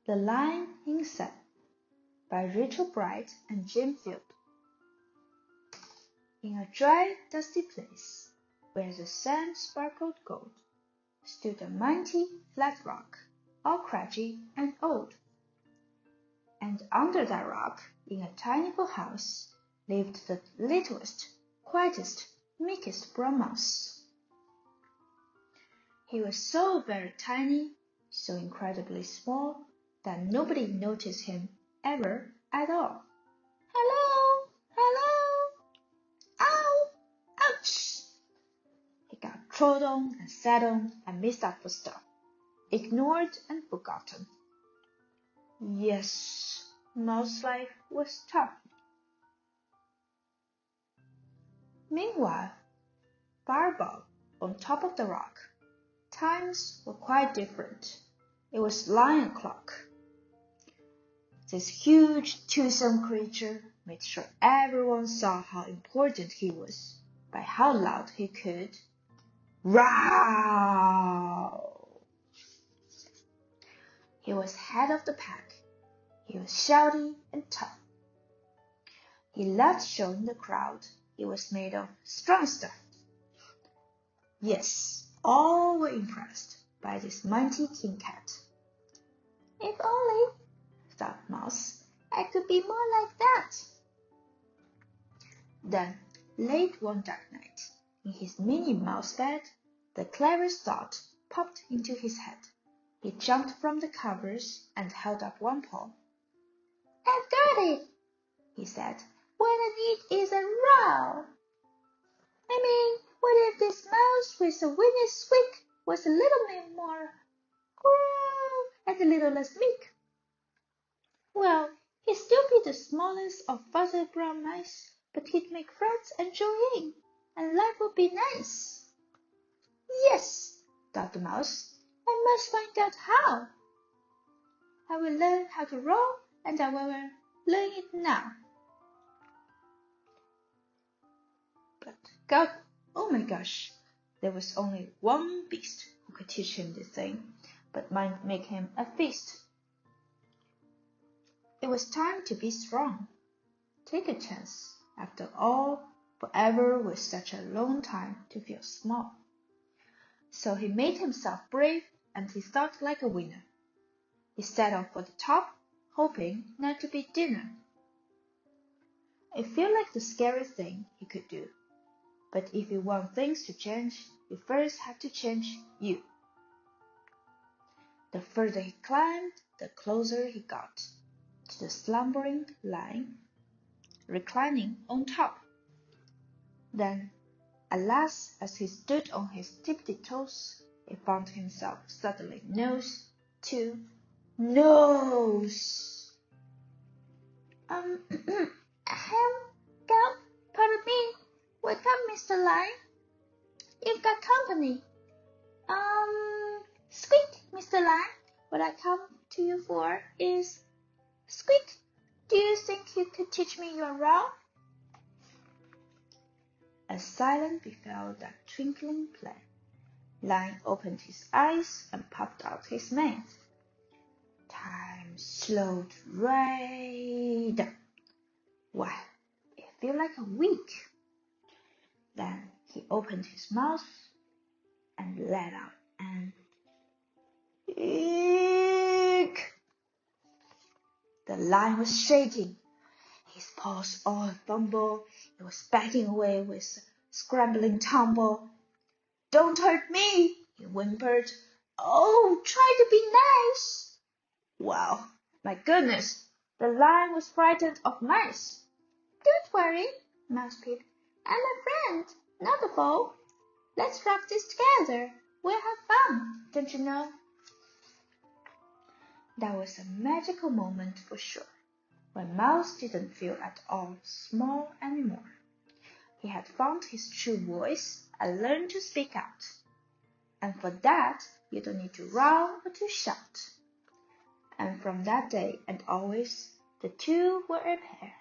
The Lion Inside by Rachel Bright and Jim Field. In a dry, dusty place, where the sand sparkled gold, stood a mighty flat rock, all craggy and old. And under that rock, in a tiny little house, lived the littlest, quietest, meekest brown mouse. He was so very tiny, so incredibly small, that nobody noticed him ever at all. Hello! Hello! Ow! Ouch! He got trod on and sat on and missed up for stuff, ignored and forgotten. Yes, mouse life was tough. Meanwhile, far above, on top of the rock, times were quite different. It was lion o'clock. This huge, toothsome creature made sure everyone saw how important he was by how loud he could roar. He was head of the pack. He was shouty and tough. He loved showing the crowd he was made of strong stuff. Yes, all were impressed by this mighty king cat. If only, thought Mouse, I could be more like that. Then, late one dark night, in his mini mouse bed, the cleverest thought popped into his head. He jumped from the covers and held up one paw. I've got it, he said. What I need is a row. I mean, what if this mouse with a winning squeak was a little bit more growl and a little less meek? Well, he'd still be the smallest of fuzzy brown mice, but he'd make friends and join in, and life would be nice. Yes, thought the mouse, I must find out how. I will learn how to roll, and I will learn it now. But God, oh my gosh, there was only one beast who could teach him this thing, but might make him a feast. It was time to be strong. Take a chance. After all, forever was such a long time to feel small. So he made himself brave and he thought like a winner. He set off for the top, hoping not to be dinner. It felt like the scariest thing he could do. But if you want things to change, you first have to change you. The further he climbed, the closer he got to the slumbering lion, reclining on top. Then, alas, as he stood on his tippy toes, he found himself suddenly nose to nose. Pardon me. Welcome, Mr. Lion. You've got company. Squeak, Mr. Lion. What I come to you for is Squeak. Do you think you could teach me your row? A silence befell that twinkling play. Lion opened his eyes and popped out his mane. Time slowed right down. Why, it felt like a week. Then he opened his mouth and let out an eek. The lion was shaking. His paws all fumble. He was backing away with a scrambling tumble. Don't hurt me, he whimpered. Oh, try to be nice. Wow, my goodness, the lion was frightened of mice. Don't worry, Mouse peeped. I'm a friend, not a foe. Let's rock this together. We'll have fun, don't you know? That was a magical moment for sure, when Mouse didn't feel at all small anymore. He had found his true voice and learned to speak out. And for that, you don't need to roar or to shout. And from that day and always, the two were a pair.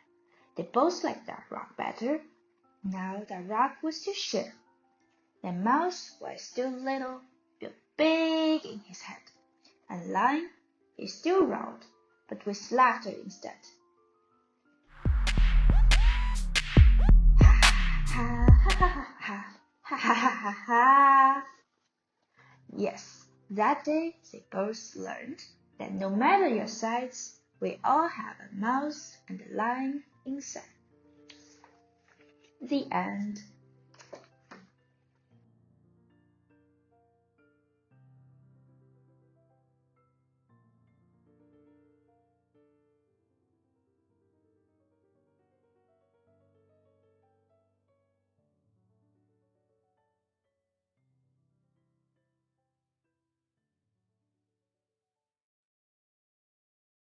They both liked that rock better. Now that rock was to share. The mouse, while still little, felt big in his head, and Lion, He still roared, but with laughter instead. Ha ha ha ha ha ha ha ha ha ha. Yes, that day the boys learned that no matter your size, we all have a mouse and a lion inside. The end.